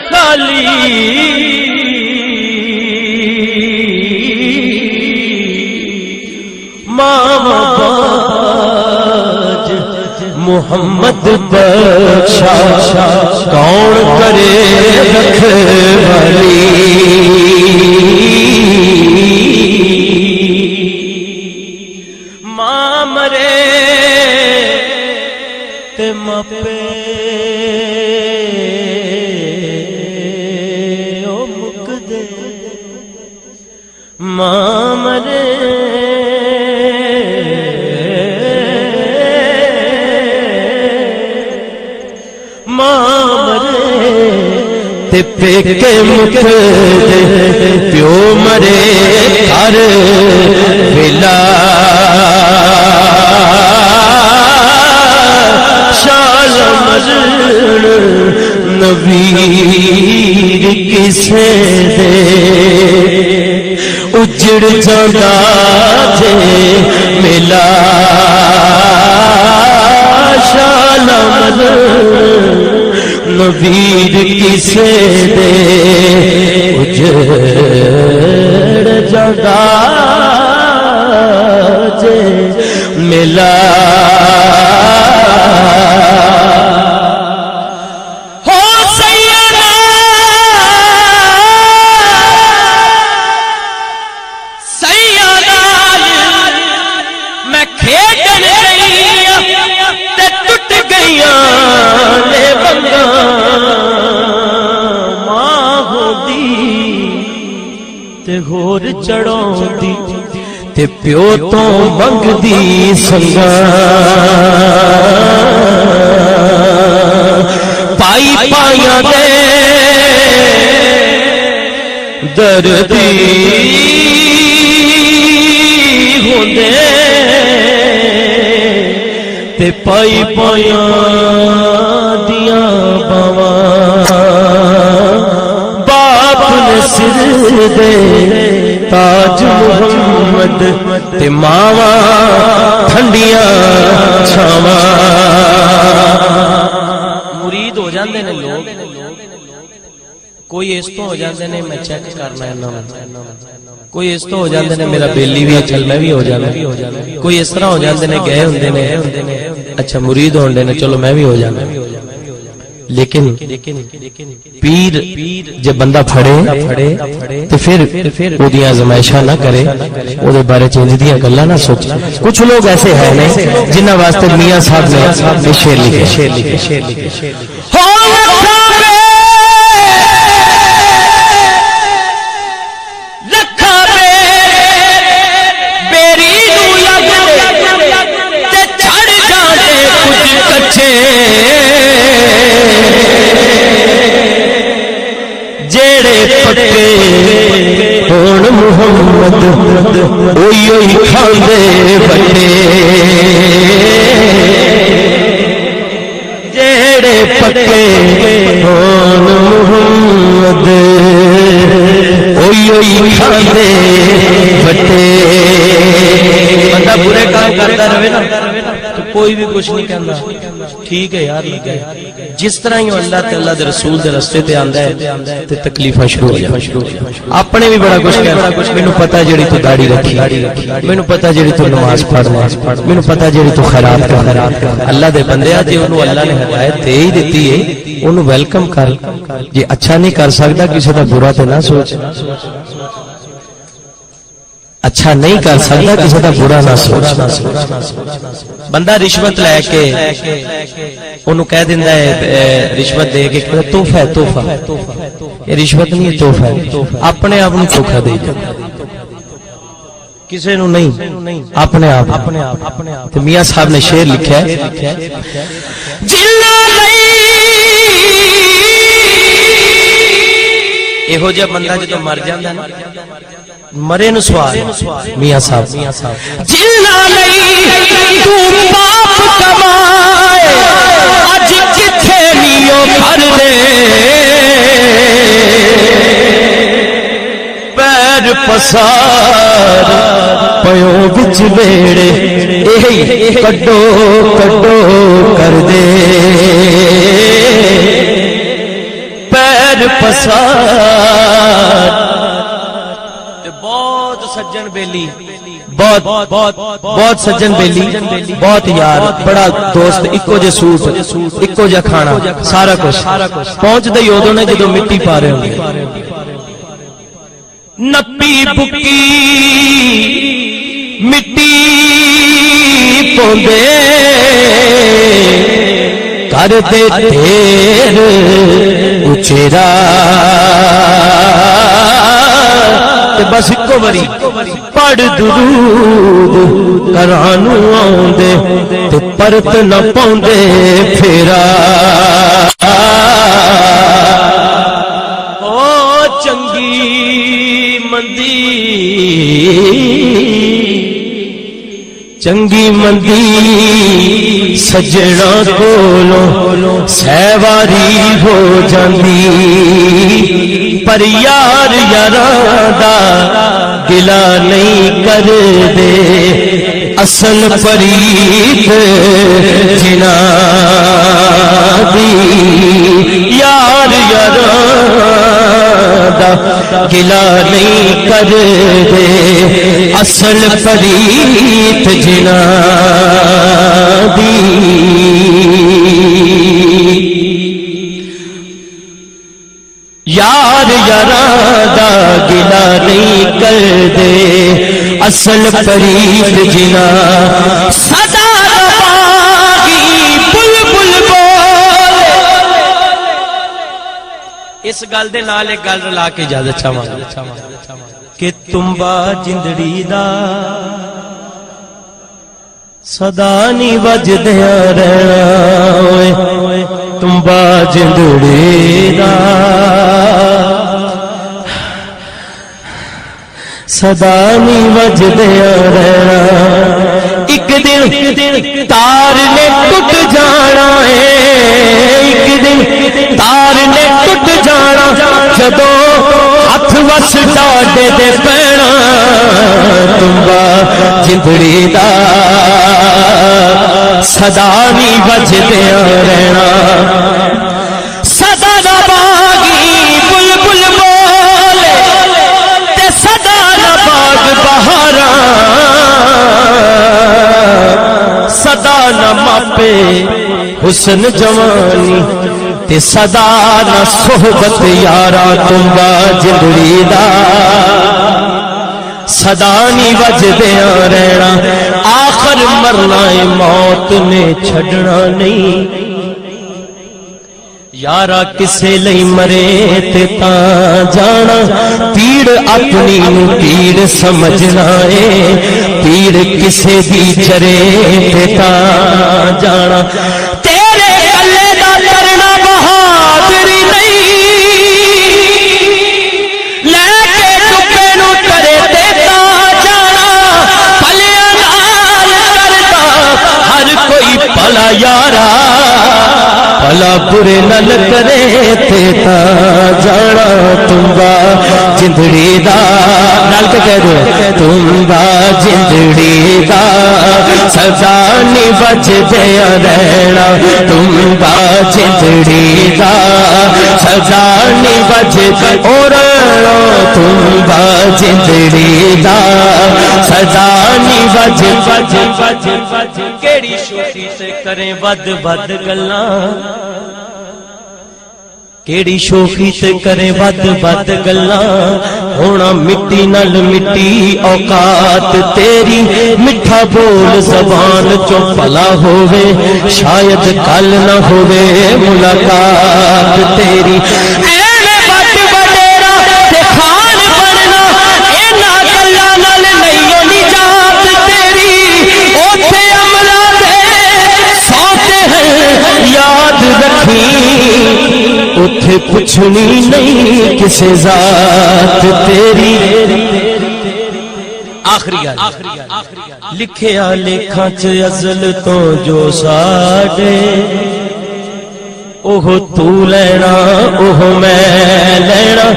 خالی ماں محمد بخشا کون کرے رکھوالی ماں مرے تے مپے او مک دے ماں مرے تے پیکے مک دے پیو مرے ہر ویلا شال مزن نویر کسے دے اجڑ جانا جے ملا شال مزن نویر کسے دے اجڑ جگہ جے ملا ہو سیدہ سیدہ میں کھیڈن گئی تے ٹوٹ گئیاں ہور چڑھاؤندی تے پیو تو منگدی سنگا پائی پائیاں دے دردی ہوندے تے پائی پائیاں دیاں باواں سر دے تاج محمد تے ماواں ٹھنڈیاں چھاواں مرید ہو جاندے نے لوگ کوئی اس تو ہو جاندے نے میں چیک کرنا ہے نا کوئی اس تو ہو جاندے نے میرا بیلی بھی چل میں بھی ہو جانا کوئی اس طرح ہو جاندے نے گئے ہوندے نے اچھا مرید ہوندے نے چلو میں بھی ہو جانا لیکن پیر جب بندہ پھڑے تو پھر وہ دیاں آزمائشاں نہ کرے وہ دے بارے چینج دیاں گلاں نہ سوچے کچھ لوگ ایسے ہیں جنہ واسطے میاں صاحب نے شعر لکھے ہون محمد اوئی اوئی کھاندے بٹے جیڑے پکے ہون محمد اوئی اوئی کھاندے بٹے بندہ برے کام کرتا رہے نا تو کوئی بھی کچھ نہیں کہندا ٹھیک ہے یار جس طرح ہی اللہ تے اللہ دے رسول دے رستے تے آندا ہے تے تکلیفاں شروع ہو جاندی اپنے بھی بڑا کچھ کہنا مینوں پتہ جڑی تو داڑھی رکھی مینوں پتہ جڑی تو نماز پڑھنا مینوں پتہ جڑی تو خیرات کرنا اللہ دے بندیا جے اونوں اللہ نے ہدایت دے ہی دتی ہے اونوں ویلکم کر جے اچھا نہیں کر سکدا کسی دا برا تے نہ سوچ اچھا نہیں کر سکتا کسی کا برا نہ سوچ بندہ رشوت لے کے انہوں کہہ دیندہ ہے رشوت دے کے تحفہ ہے تحفہ یہ رشوت نہیں ہے تحفہ ہے اپنے آپ نے دھوکا دے کسی نو نہیں اپنے آپ تو میاں صاحب نے شعر لکھا ہے یہو جہا بندہ جدو مر جاندا نا مرے نو سوال میاں صاحب جلنا نہیں تو باپ کمائے اج کتھے نیو گھر دے پیر پسار پیو بچ بیڑے اے کڈو کڈو کر دے پیر پسار بہت سجن بیلی بہت بہت سجن بیلی بہت یار بڑا دوست اکو جے سوٹ اکو جے کھانا سارا کچھ پہنچ دے یودوں نے جدو مٹی پا رہے ہوں گے نپی بکی مٹی پوندے کر دے تیر اچیرا بس اکو بری پڑھ درود کرانو آندے تے پرت نہ پوندے پھیرا او چنگی مندی چنگی مندی سجنا کولوں سیواری ہو جاندی پر یار یاراں دا گلا نہیں کر دے اصل فرید جنا دی یار یاراں دا گلا نہیں کر دے اصل فرید جنا دی یار یاراں دا گلا نہیں کر دے اصل فرید جنا صدا باغی بلبل بولے اس گل دے نال ایک گل رلا کے اجازت چاہواں کہ تمبا جندڑی دا صدا نہیں وجدیاں رہنا تمبا جندڑی دا صدا نہیں وجدیاں رہنا ایک دن تار نے ٹوٹ جانا ہے ایک دن تار نے ٹوٹ جانا جدو ہاتھ وس ڈاڈے دے پینا تمبا جندڑی دا صدا نہیں وجدیاں رہنا صدا دا باغی بلبل بولے تے صدا دا باغ بہاراں صدا نہ ماپے حسن جوانی تے صدا نہ صحبت یارا تمبا جندڑی دا صدا نہیں وجدیاں رہنا آخر مرنا ہے موت نے چھڑنا نہیں یارا کسے لئی مرے تے تاں جانا پیڑ اپنی نو پیڑ سمجھنا ہے پیڑ کسے دی چرے تے تاں جانا تیرے گلے دا کرنا بہادری نہیں لے کے ٹپے نو کرے تے تاں جانا پلیاں نال کرتا ہر کوئی پلا یارا بھلا برے نل کرے تے تا جانا تمبا جندڑی دا نال کے کہہ دو تمبا جندڑی دا سزا نہیں وجدیاں رہنا تمبا جندڑی دا سزا نہیں وجدیاں اور تمبا جندڑی دا سزا نہیں وجدیاں کیڑی شوخی سے کریں ود ود گلاں کیڑی شوخی تے کرے ود ود گلاں ہونا مٹی نل مٹی اوقات تیری مٹھا بول زبان چوں پلا ہووے شاید کل نہ ہووے ملاقات تیری ایویں بٹ بڈیرا تے خان بننا انہاں گلاں نال نہیں نجات تیری اوتھے عملہ دے سوتے ہیں یاد رکھی اتھے پوچھنی نہیں کسے ذات تیری آخری گل لکھیا لکھاں چ ازل تو جو ساڈے اوہ تو لینا اوہ میں لینا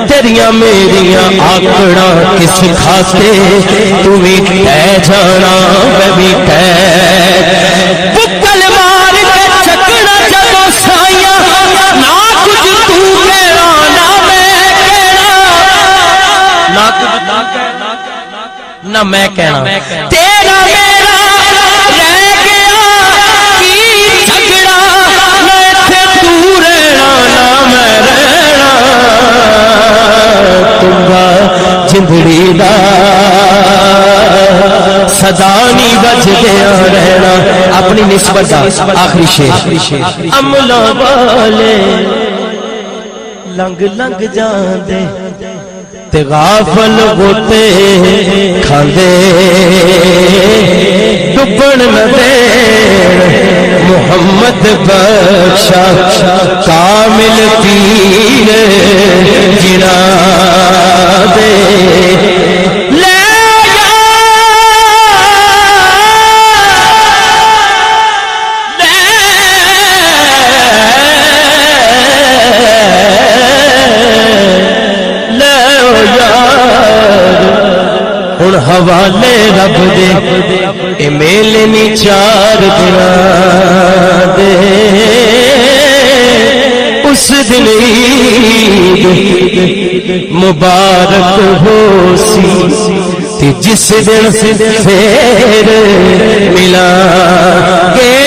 تیریاں میریاں آکڑاں کس کھاتے تو بھی کہہ جانا میں بھی کہہ بکل مار کے چکنا جدو سائیاں نہ کچھ تو کہنا نہ میں کہنا تیرا میرا رہ گیا کی جھگڑا نہ ایتھے تو رہنا نہ میں رہنا تمہا جندڑی دا صدا نہیں بج گیا رہنا اپنی نسبت دا آخری شیر عملہ والے لنگ لنگ جان دے تے غافل ہوتے کھاندے ڈبن نہ دین محمد بخشا کامل پیر جنا دے حوالے رب دے اے میلے میں 4 دن دے اس دن عید مبارک ہو سی تے جس دن پھر ملا گے